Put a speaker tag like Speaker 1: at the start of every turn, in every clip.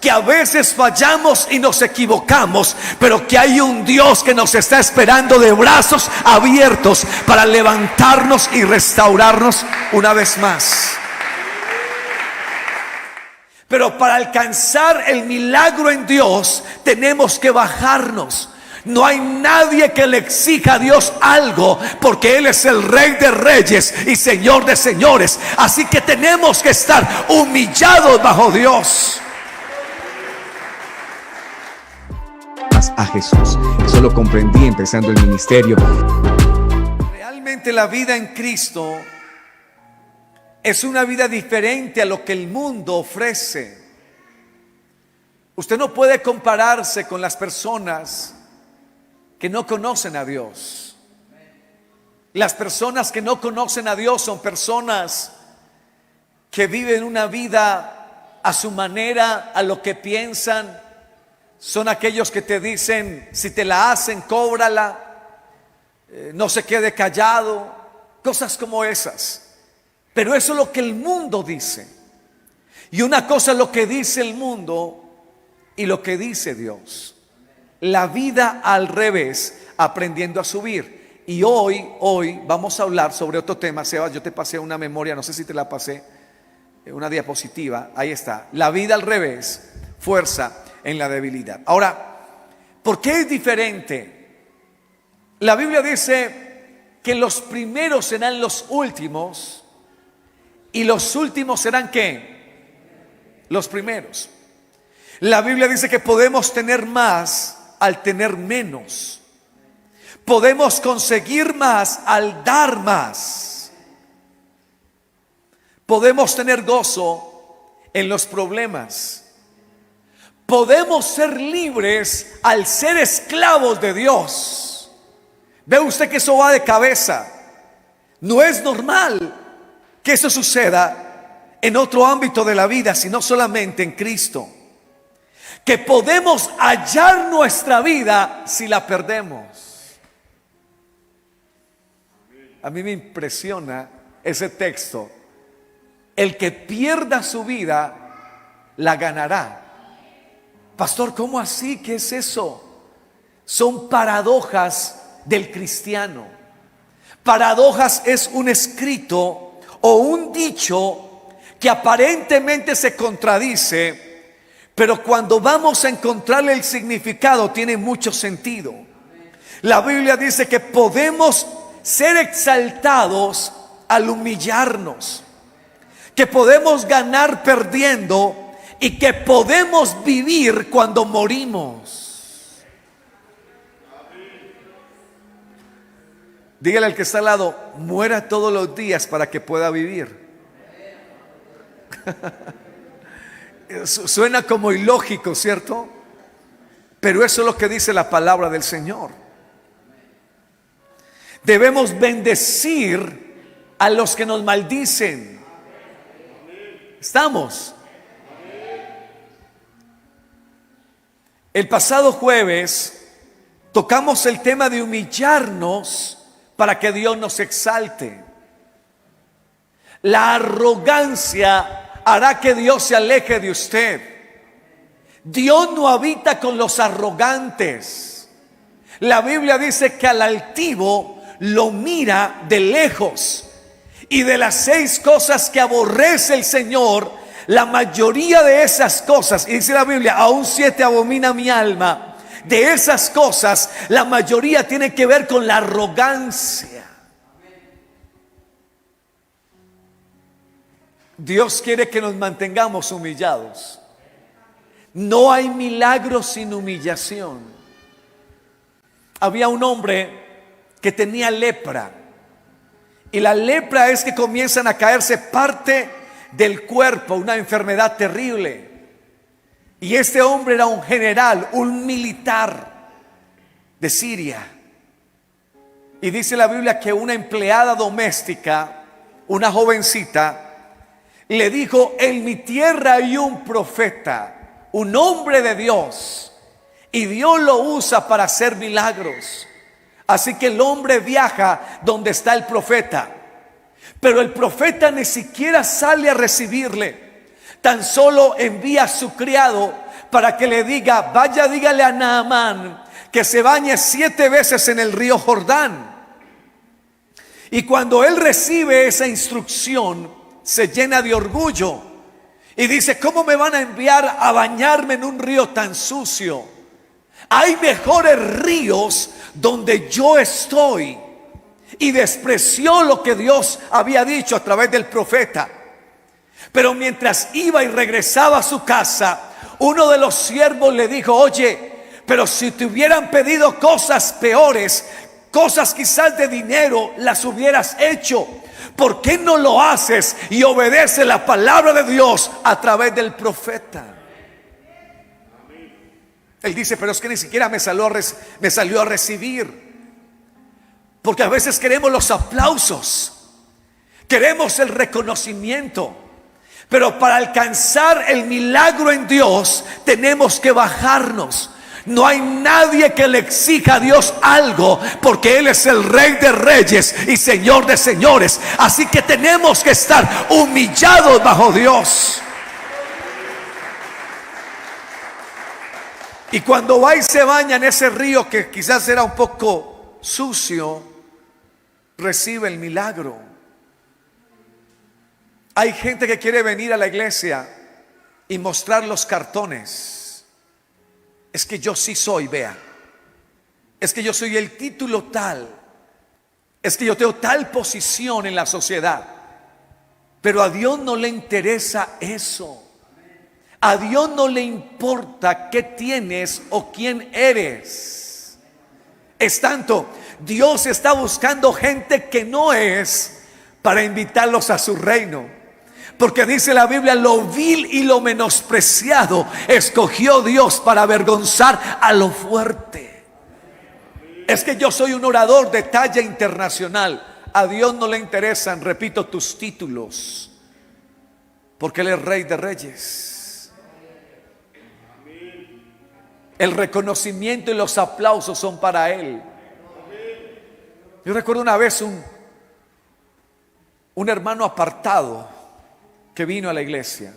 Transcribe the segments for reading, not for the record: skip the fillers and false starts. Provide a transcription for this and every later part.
Speaker 1: que a veces fallamos y nos equivocamos, pero que hay un Dios que nos está esperando de brazos abiertos para levantarnos y restaurarnos una vez más. Pero para alcanzar el milagro en Dios tenemos que bajarnos. No hay nadie que le exija a Dios algo, porque Él es el Rey de Reyes y Señor de Señores. Así que tenemos que estar humillados bajo Dios.
Speaker 2: A Jesús. Eso lo comprendí empezando el ministerio.
Speaker 1: Realmente la vida en Cristo es una vida diferente a lo que el mundo ofrece. Usted no puede compararse con las personas que no conocen a Dios. Las personas que no conocen a Dios son personas que viven una vida a su manera, a lo que piensan. Son aquellos que te dicen, si te la hacen, cóbrala, no se quede callado, cosas como esas. Pero eso es lo que el mundo dice. Y una cosa es lo que dice el mundo y lo que dice Dios. La vida al revés, aprendiendo a subir. Y hoy vamos a hablar sobre otro tema. Sebas, yo te pasé una memoria, no sé si te la pasé, una diapositiva, ahí está. La vida al revés, fuerza en la debilidad. Ahora, ¿por qué es diferente? La Biblia dice que los primeros serán los últimos y los últimos serán ¿qué? Los primeros. La Biblia dice que podemos tener más al tener menos. Podemos conseguir más al dar más. Podemos tener gozo en los problemas. Podemos ser libres al ser esclavos de Dios. Ve usted que eso va de cabeza. No es normal que eso suceda en otro ámbito de la vida, sino solamente en Cristo. Que podemos hallar nuestra vida si la perdemos. A mí me impresiona ese texto. El que pierda su vida, la ganará. Pastor, ¿cómo así? ¿Qué es eso? Son paradojas del cristiano. Paradojas es un escrito o un dicho que aparentemente se contradice, pero cuando vamos a encontrarle el significado tiene mucho sentido. La Biblia dice que podemos ser exaltados al humillarnos, que podemos ganar perdiendo y que podemos vivir cuando morimos. Dígale al que está al lado, muera todos los días para que pueda vivir. Suena como ilógico, ¿cierto? Pero eso es lo que dice la palabra del Señor. Debemos bendecir a los que nos maldicen. ¿Estamos? El pasado jueves tocamos el tema de humillarnos para que Dios nos exalte. La arrogancia hará que Dios se aleje de usted. Dios no habita con los arrogantes. La Biblia dice que al altivo lo mira de lejos. Y de las 6 cosas que aborrece el Señor, la mayoría de esas cosas, y dice la Biblia, aún 7 abomina mi alma. De esas cosas, la mayoría tiene que ver con la arrogancia. Dios quiere que nos mantengamos humillados. No hay milagro sin humillación. Había un hombre que tenía lepra. Y la lepra es que comienzan a caerse parte del cuerpo, una enfermedad terrible. Y este hombre era un general, un militar de Siria. Y dice la Biblia que una empleada doméstica, una jovencita, le dijo: en mi tierra hay un profeta, un hombre de Dios, y Dios lo usa para hacer milagros. Así que el hombre viaja donde está el profeta, pero el profeta ni siquiera sale a recibirle. Tan solo envía a su criado para que le diga: vaya, dígale a Naamán que se bañe 7 veces en el río Jordán. Y cuando él recibe esa instrucción, se llena de orgullo y dice: ¿cómo me van a enviar a bañarme en un río tan sucio? Hay mejores ríos donde yo estoy. Y despreció lo que Dios había dicho a través del profeta. Pero mientras iba y regresaba a su casa, uno de los siervos le dijo: oye, pero si te hubieran pedido cosas peores, cosas quizás de dinero, las hubieras hecho. ¿Por qué no lo haces y obedece la palabra de Dios a través del profeta? Él dice: pero es que ni siquiera me salió a recibir. Porque a veces queremos los aplausos, queremos el reconocimiento. Pero para alcanzar el milagro en Dios tenemos que bajarnos. No hay nadie que le exija a Dios algo, porque Él es el Rey de Reyes y Señor de Señores. Así que tenemos que estar humillados bajo Dios. Y cuando va y se baña en ese río que quizás era un poco sucio, recibe el milagro. Hay gente que quiere venir a la iglesia y mostrar los cartones. Es que yo sí soy, vea. Es que yo soy el título tal. Es que yo tengo tal posición en la sociedad. Pero a Dios no le interesa eso. A Dios no le importa qué tienes o quién eres. Es tanto, Dios está buscando gente que no es, para invitarlos a su reino. Porque dice la Biblia: lo vil y lo menospreciado escogió Dios para avergonzar a lo fuerte. Es que yo soy un orador de talla internacional. A Dios no le interesan, repito, tus títulos, porque Él es Rey de Reyes. El reconocimiento y los aplausos son para Él. Yo recuerdo una vez un hermano apartado que vino a la iglesia,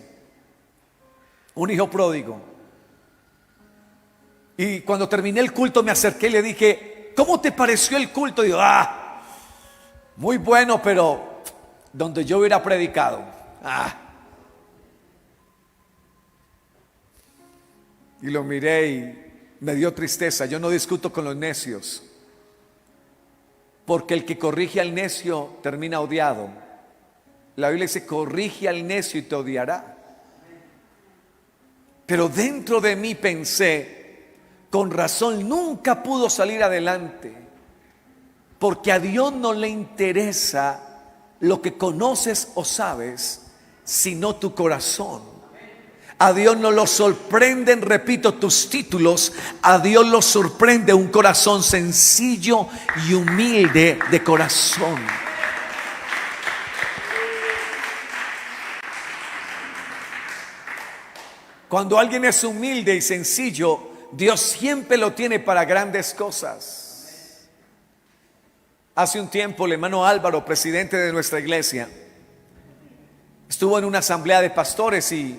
Speaker 1: un hijo pródigo. Y cuando terminé el culto me acerqué y le dije: ¿cómo te pareció el culto? Y yo: muy bueno, pero donde yo hubiera predicado. Y lo miré y me dio tristeza. Yo no discuto con los necios, porque el que corrige al necio termina odiado. La Biblia dice: corrige al necio y te odiará. Pero dentro de mí pensé: con razón nunca pudo salir adelante, porque a Dios no le interesa lo que conoces o sabes, sino tu corazón. A Dios no lo sorprenden, repito, tus títulos. A Dios lo sorprende un corazón sencillo y humilde de corazón. Cuando alguien es humilde y sencillo, Dios siempre lo tiene para grandes cosas. Hace un tiempo el hermano Álvaro, presidente de nuestra iglesia, estuvo en una asamblea de pastores y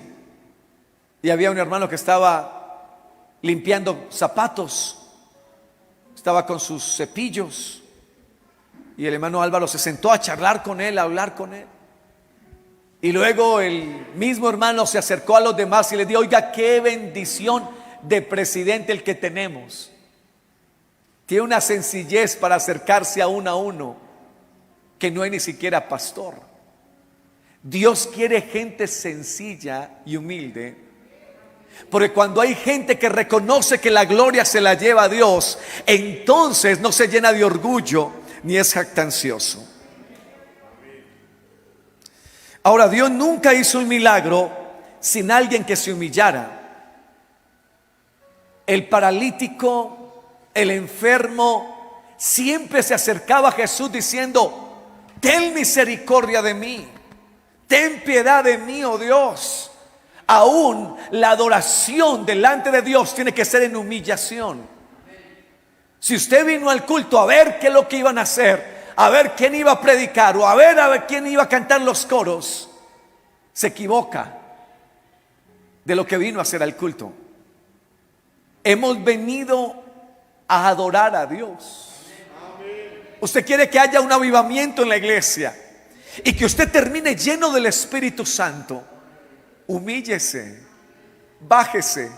Speaker 1: había un hermano que estaba limpiando zapatos, estaba con sus cepillos, y el hermano Álvaro se sentó a charlar con él, a hablar con él. Y luego el mismo hermano se acercó a los demás y les dijo: oiga, qué bendición de presidente el que tenemos. Tiene una sencillez para acercarse a uno que no hay ni siquiera pastor. Dios quiere gente sencilla y humilde, porque cuando hay gente que reconoce que la gloria se la lleva a Dios, entonces no se llena de orgullo ni es jactancioso. Ahora, Dios nunca hizo un milagro sin alguien que se humillara. El paralítico, el enfermo, siempre se acercaba a Jesús diciendo: ten misericordia de mí, ten piedad de mí, oh Dios. Aún la adoración delante de Dios tiene que ser en humillación. Si usted vino al culto a ver qué es lo que iban a hacer, a ver quién iba a predicar o a ver quién iba a cantar los coros, se equivoca de lo que vino a hacer al culto. Hemos venido a adorar a Dios. Usted quiere que haya un avivamiento en la iglesia y que usted termine lleno del Espíritu Santo. Humíllese, bájese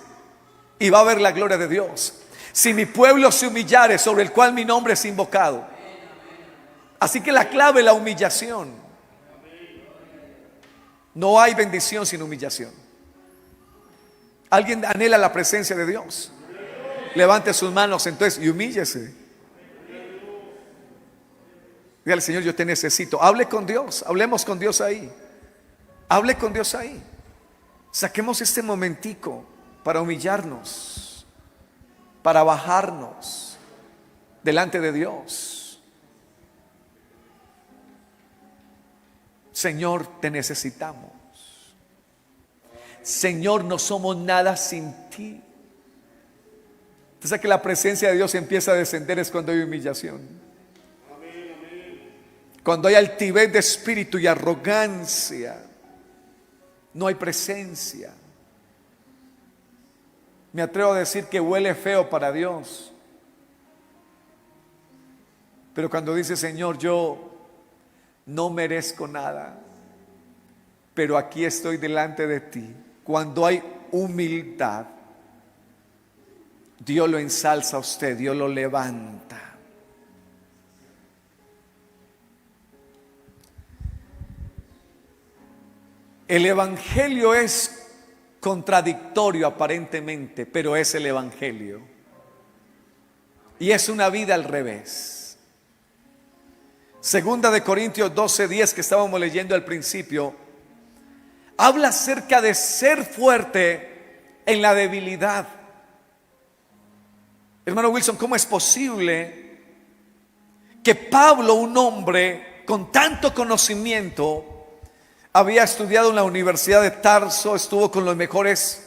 Speaker 1: y va a ver la gloria de Dios. Si mi pueblo se humillare, sobre el cual mi nombre es invocado. Así que la clave es la humillación. No hay bendición sin humillación. ¿Alguien anhela la presencia de Dios? Levante sus manos entonces y humíllese. Dígale: Señor, yo te necesito. Hable con Dios, hablemos con Dios ahí. Hable con Dios ahí. Saquemos este momentico para humillarnos, para bajarnos delante de Dios. Señor, te necesitamos. Señor, no somos nada sin ti. Entonces, que la presencia de Dios empieza a descender es cuando hay humillación. Cuando hay altivez de espíritu y arrogancia, no hay presencia. Me atrevo a decir que huele feo para Dios. Pero cuando dice: Señor, yo no merezco nada, pero aquí estoy delante de ti. Cuando hay humildad, Dios lo ensalza a usted, Dios lo levanta. El evangelio es contradictorio aparentemente, pero es el evangelio. Y es una vida al revés. Segunda de Corintios 12:10, que estábamos leyendo al principio, habla acerca de ser fuerte en la debilidad. Hermano Wilson, ¿cómo es posible que Pablo, un hombre con tanto conocimiento, había estudiado en la Universidad de Tarso, estuvo con los mejores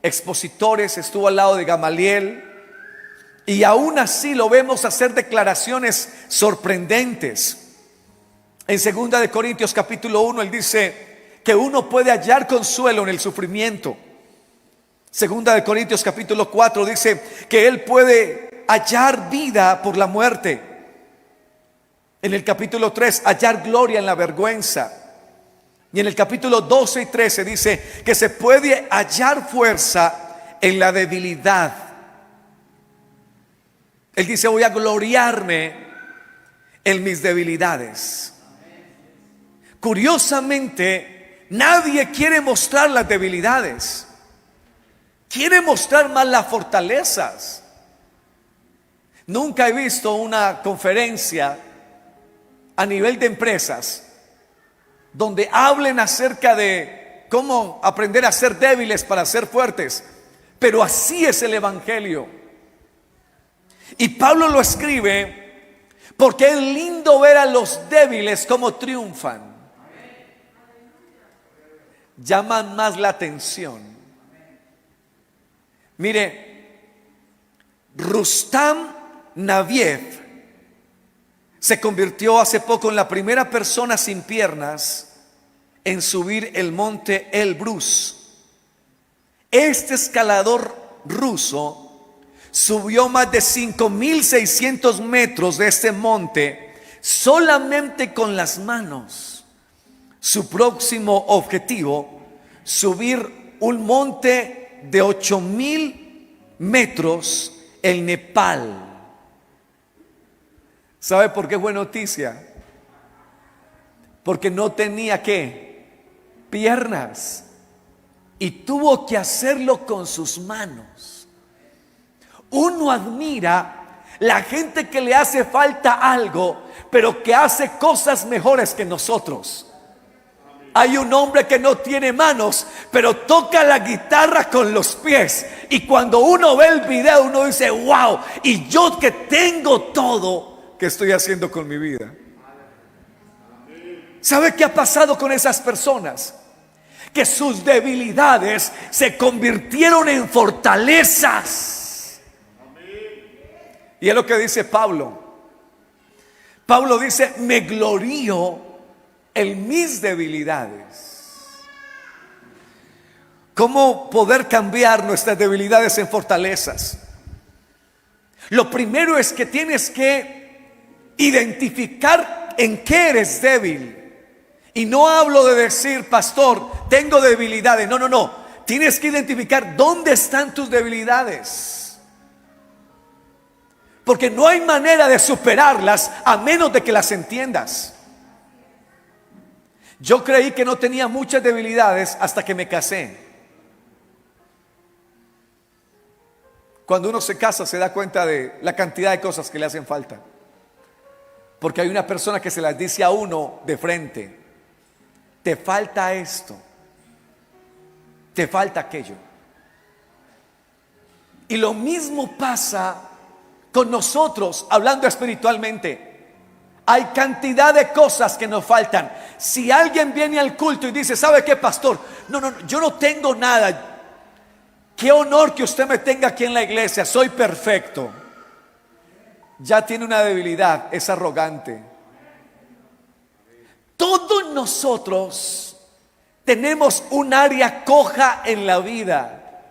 Speaker 1: expositores, estuvo al lado de Gamaliel, y aún así lo vemos hacer declaraciones sorprendentes? En 2 de Corintios capítulo 1 él dice que uno puede hallar consuelo en el sufrimiento. 2 de Corintios capítulo 4 dice que él puede hallar vida por la muerte. En el capítulo 3 hallar gloria en la vergüenza. Y en el capítulo 12 y 13 dice que se puede hallar fuerza en la debilidad. Él dice: voy a gloriarme en mis debilidades. Curiosamente, nadie quiere mostrar las debilidades. Quiere mostrar más las fortalezas. Nunca he visto una conferencia a nivel de empresas donde hablen acerca de cómo aprender a ser débiles para ser fuertes. Pero así es el evangelio. Y Pablo lo escribe porque es lindo ver a los débiles como triunfan. Llaman más la atención. Mire, Rustam Naviev se convirtió hace poco en la primera persona sin piernas en subir el monte Elbrus. Este escalador ruso subió más de 5.600 metros de este monte solamente con las manos. Su próximo objetivo: subir un monte de 8.000 metros en Nepal. ¿Sabe por qué fue noticia? Porque no tenía piernas y tuvo que hacerlo con sus manos. Uno admira la gente que le hace falta algo, pero que hace cosas mejores que nosotros. Hay un hombre que no tiene manos, pero toca la guitarra con los pies. Y cuando uno ve el video, uno dice: wow, y yo que tengo todo, ¿qué estoy haciendo con mi vida? ¿Sabe qué ha pasado con esas personas? Que sus debilidades se convirtieron en fortalezas. Y es lo que dice Pablo. Pablo dice: me glorío en mis debilidades. cómo poder cambiar nuestras debilidades en fortalezas. Lo primero es que tienes que identificar en qué eres débil. Y no hablo de decir, pastor, tengo debilidades. No, no, no. Tienes que identificar dónde están tus debilidades. Porque no hay manera de superarlas a menos de que las entiendas. Yo creí que no tenía muchas debilidades hasta que me casé. Cuando uno se casa se da cuenta de la cantidad de cosas que le hacen falta. Porque hay una persona que se las dice a uno de frente. Te falta esto. Te falta aquello. Y lo mismo pasa con nosotros hablando espiritualmente. Hay cantidad de cosas que nos faltan. Si alguien viene al culto y dice, ¿sabe qué, pastor? No, yo no tengo nada. Qué honor que usted me tenga aquí en la iglesia. Soy perfecto. Ya tiene una debilidad, es arrogante. Todos nosotros tenemos un área coja en la vida.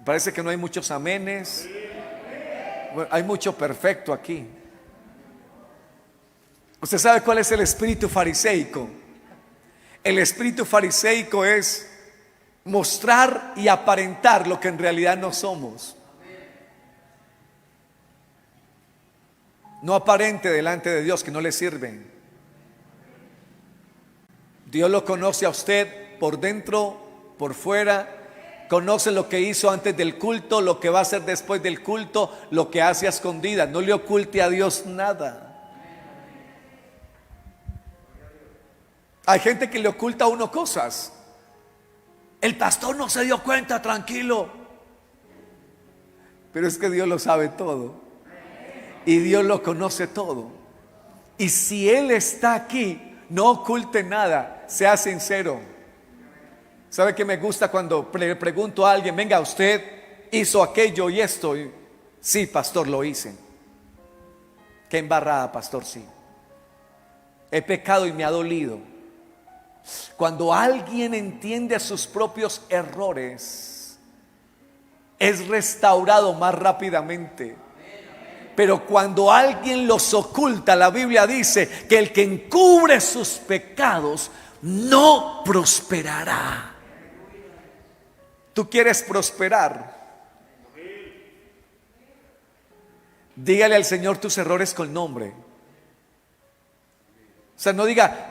Speaker 1: Parece que no hay muchos amenes. Bueno, hay mucho perfecto aquí. ¿Usted sabe cuál es el espíritu fariseico? El espíritu fariseico es mostrar y aparentar lo que en realidad no somos. No aparente delante de Dios que no le sirven. Dios lo conoce a usted por dentro, por fuera. Conoce lo que hizo antes del culto, lo que va a hacer después del culto, lo que hace a escondidas. No le oculte a Dios nada. Hay gente que le oculta a uno cosas. El pastor no se dio cuenta, tranquilo. Pero es que Dios lo sabe todo. Y Dios lo conoce todo. Y si Él está aquí, no oculte nada, sea sincero. ¿Sabe qué me gusta cuando le pregunto a alguien, venga, usted hizo aquello y esto? Y, sí, pastor, lo hice. Qué embarrada, pastor, sí. He pecado y me ha dolido. Cuando alguien entiende sus propios errores, es restaurado más rápidamente. Pero cuando alguien los oculta, la Biblia dice que el que encubre sus pecados no prosperará. ¿Tú quieres prosperar? Dígale al Señor tus errores con nombre. O sea, no diga,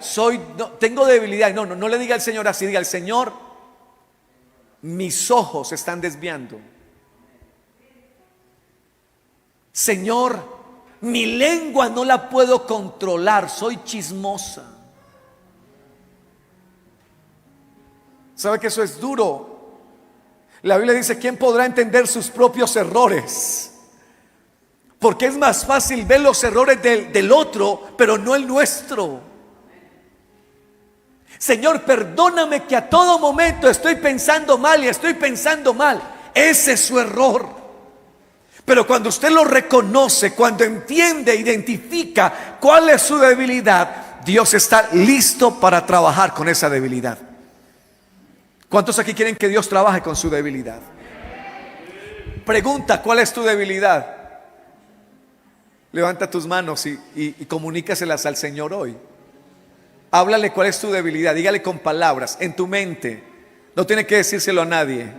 Speaker 1: tengo debilidad. No le diga al Señor así. Diga al Señor, mis ojos se están desviando. Señor, mi lengua no la puedo controlar, soy chismosa. ¿Sabe que eso es duro? La Biblia dice, ¿quién podrá entender sus propios errores? Porque es más fácil ver los errores del otro, pero no el nuestro. Señor, perdóname que a todo momento estoy pensando mal y estoy pensando mal. Ese es su error. Pero cuando usted lo reconoce, cuando entiende, identifica cuál es su debilidad, Dios está listo para trabajar con esa debilidad. ¿Cuántos aquí quieren que Dios trabaje con su debilidad? Pregunta, ¿cuál es tu debilidad? Levanta tus manos y comunícaselas al Señor hoy. Háblale cuál es tu debilidad, dígale con palabras, en tu mente. No tiene que decírselo a nadie.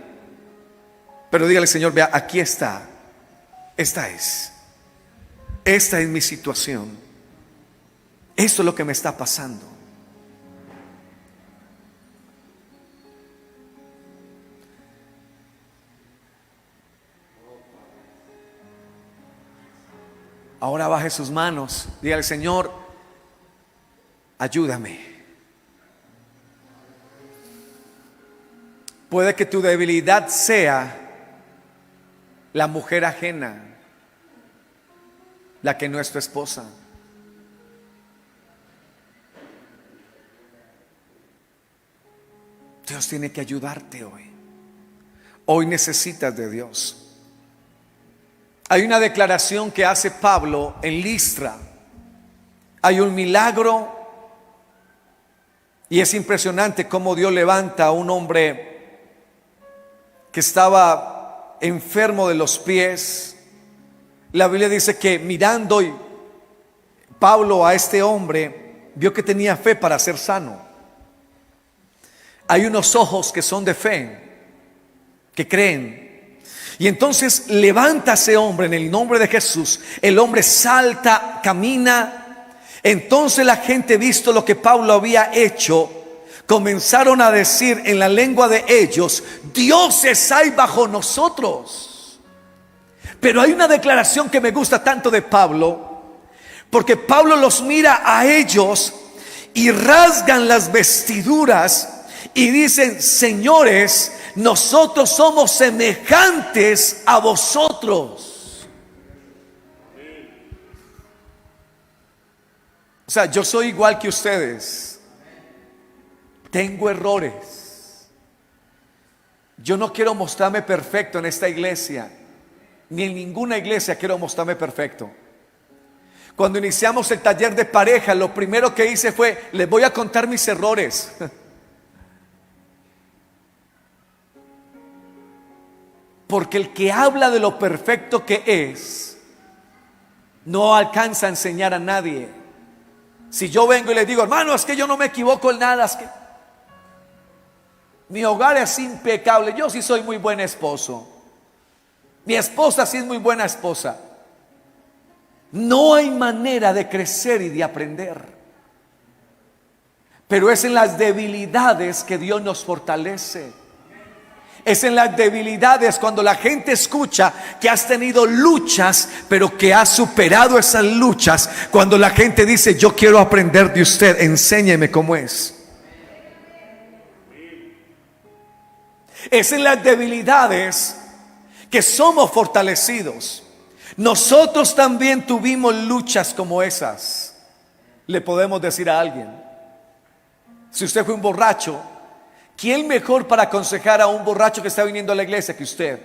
Speaker 1: Pero dígale, Señor, vea, aquí está. Esta es mi situación. Esto es lo que me está pasando. Ahora baje sus manos, dígale, Señor, ayúdame. Puede que tu debilidad sea la mujer ajena, la que no es tu esposa. Dios tiene que ayudarte hoy. Hoy necesitas de Dios. Hay una declaración que hace Pablo en Listra. Hay un milagro y es impresionante cómo Dios levanta a un hombre que estaba enfermo de los pies. La Biblia dice que mirando Pablo a este hombre, vio que tenía fe para ser sano. Hay unos ojos que son de fe, que creen. Y entonces levanta a ese hombre en el nombre de Jesús. El hombre salta, camina. Entonces la gente, visto lo que Pablo había hecho, comenzaron a decir en la lengua de ellos: dioses hay bajo nosotros. Pero hay una declaración que me gusta tanto de Pablo, porque Pablo los mira a ellos y rasgan las vestiduras y dicen: señores, nosotros somos semejantes a vosotros. O sea, yo soy igual que ustedes. Tengo errores. Yo no quiero mostrarme perfecto en esta iglesia, ni en ninguna iglesia quiero mostrarme perfecto. Cuando iniciamos el taller de pareja, lo primero que hice fue: les voy a contar mis errores. Porque el que habla de lo perfecto que es, no alcanza a enseñar a nadie. Si yo vengo y les digo: hermano, es que yo no me equivoco en nada, es que mi hogar es impecable, yo sí soy muy buen esposo, mi esposa sí es muy buena esposa, no hay manera de crecer y de aprender. Pero es en las debilidades que Dios nos fortalece. Es en las debilidades cuando la gente escucha que has tenido luchas, pero que has superado esas luchas. Cuando la gente dice: yo quiero aprender de usted, enséñeme cómo es. Es en las debilidades que somos fortalecidos. Nosotros también tuvimos luchas como esas. Le podemos decir a alguien: si usted fue un borracho, ¿quién mejor para aconsejar a un borracho que está viniendo a la iglesia que usted?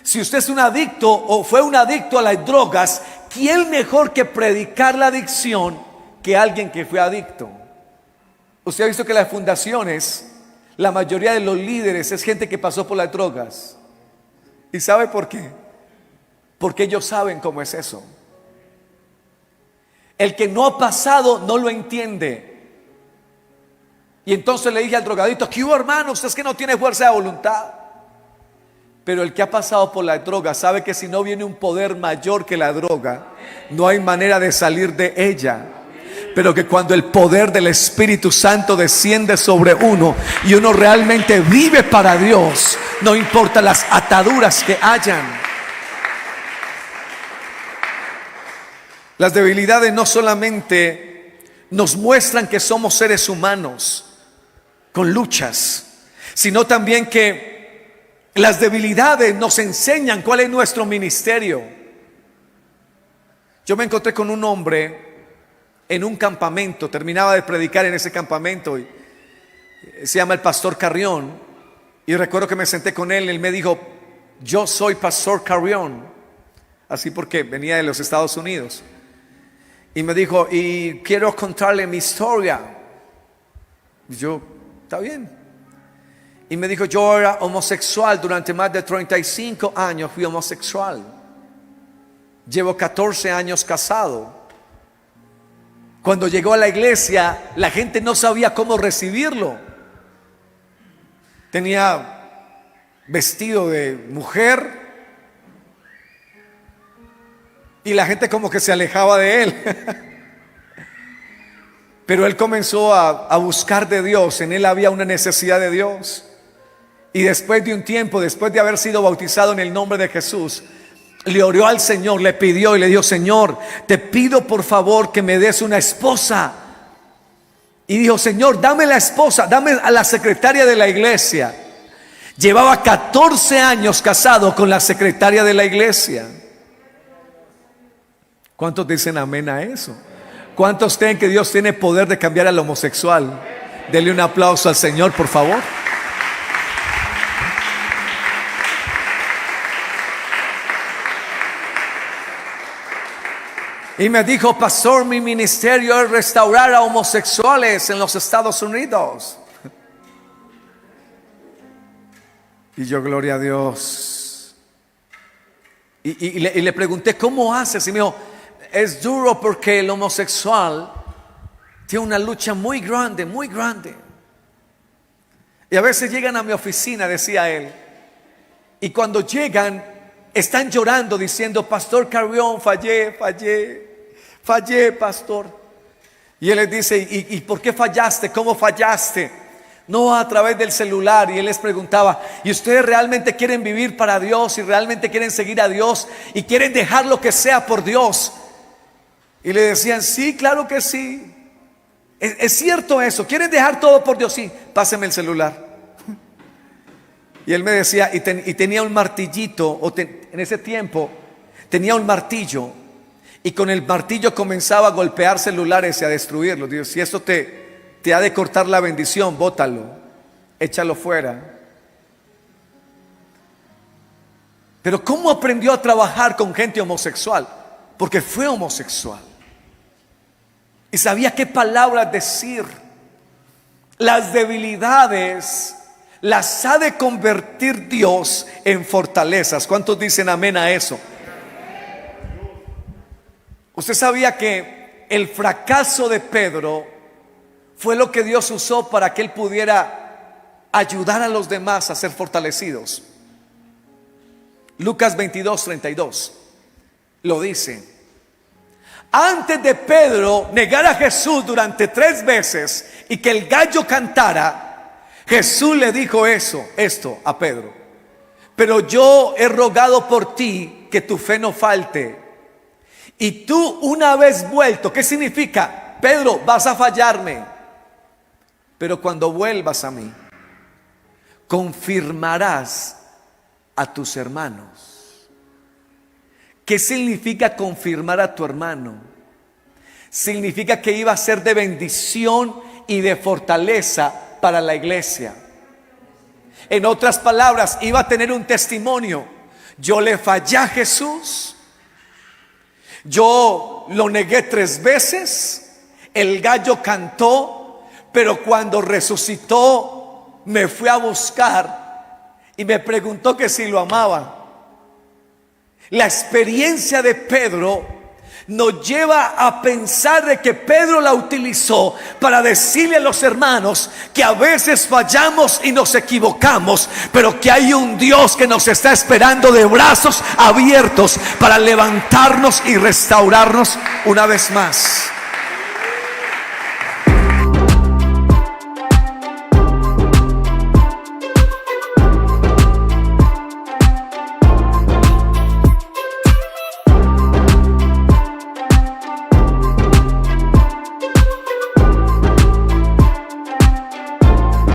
Speaker 1: Si usted es un adicto o fue un adicto a las drogas, ¿quién mejor que predicar la adicción que alguien que fue adicto? Usted ha visto que las fundaciones, la mayoría de los líderes es gente que pasó por las drogas. ¿Y sabe por qué? Porque ellos saben cómo es eso. El que no ha pasado no lo entiende. Y entonces le dije al drogadito: ¿qué hubo, hermano? Usted es que no tiene fuerza de voluntad. Pero el que ha pasado por la droga sabe que si no viene un poder mayor que la droga, no hay manera de salir de ella. Pero que cuando el poder del Espíritu Santo desciende sobre uno y uno realmente vive para Dios, no importa las ataduras que hayan. Las debilidades no solamente nos muestran que somos seres humanos con luchas, sino también que las debilidades nos enseñan cuál es nuestro ministerio. Yo me encontré con un hombre en un campamento, terminaba de predicar en ese campamento, y se llama el pastor Carrión, y recuerdo que me senté con él. Él me dijo: yo soy pastor Carrión, así porque venía de los Estados Unidos, y me dijo: y quiero contarle mi historia. Y yo: está bien. Y me dijo: yo era homosexual durante más de 35 años, fui homosexual. Llevo 14 años casado. Cuando llegó a la iglesia, la gente no sabía cómo recibirlo. Tenía vestido de mujer y la gente como que se alejaba de él. Pero él comenzó a buscar de Dios. En él había una necesidad de Dios. Y después de un tiempo, después de haber sido bautizado en el nombre de Jesús, le oró al Señor, le pidió y le dijo: Señor, te pido por favor que me des una esposa. Y dijo: Señor, dame la esposa, dame a la secretaria de la iglesia. Llevaba 14 años casado con la secretaria de la iglesia. ¿Cuántos dicen amén a eso? ¿Cuántos creen que Dios tiene poder de cambiar al homosexual? Denle un aplauso al Señor, por favor. Y me dijo: pastor, mi ministerio es restaurar a homosexuales en los Estados Unidos. Y yo, gloria a Dios. Y le pregunté, ¿cómo haces? Y me dijo, es duro porque el homosexual tiene una lucha muy grande, muy grande. Y a veces llegan a mi oficina, decía él, y cuando llegan están llorando diciendo, Pastor Carrión, fallé, pastor. Y él les dice, ¿y por qué fallaste? ¿Cómo fallaste? No, a través del celular. Y él les preguntaba, ¿y ustedes realmente quieren vivir para Dios? ¿Y realmente quieren seguir a Dios? ¿Y quieren dejar lo que sea por Dios? Y le decían, sí, claro que sí. Es cierto eso. ¿Quieren dejar todo por Dios? Sí, páseme el celular. Y él me decía, y tenía un martillito, en ese tiempo tenía un martillo, y con el martillo comenzaba a golpear celulares y a destruirlos. Dios, si esto te ha de cortar la bendición, bótalo, échalo fuera. Pero ¿cómo aprendió a trabajar con gente homosexual? Porque fue homosexual y sabía qué palabras decir. Las debilidades las ha de convertir Dios en fortalezas. ¿Cuántos dicen amén a eso? Usted sabía que el fracaso de Pedro fue lo que Dios usó para que él pudiera ayudar a los demás a ser fortalecidos. Lucas 22:32 lo dice. Antes de Pedro negar a Jesús durante 3 veces y que el gallo cantara, Jesús le dijo esto a Pedro: pero yo he rogado por ti que tu fe no falte. Y tú, una vez vuelto, ¿qué significa? Pedro, vas a fallarme, pero cuando vuelvas a mí, confirmarás a tus hermanos. ¿Qué significa confirmar a tu hermano? Significa que iba a ser de bendición y de fortaleza para la iglesia. En otras palabras, iba a tener un testimonio. Yo le fallé a Jesús, yo lo negué 3 veces, el gallo cantó, pero cuando resucitó me fui a buscar y me preguntó que si lo amaba. La experiencia de Pedro nos lleva a pensar de que Pedro la utilizó para decirle a los hermanos que a veces fallamos y nos equivocamos, pero que hay un Dios que nos está esperando de brazos abiertos para levantarnos y restaurarnos una vez más.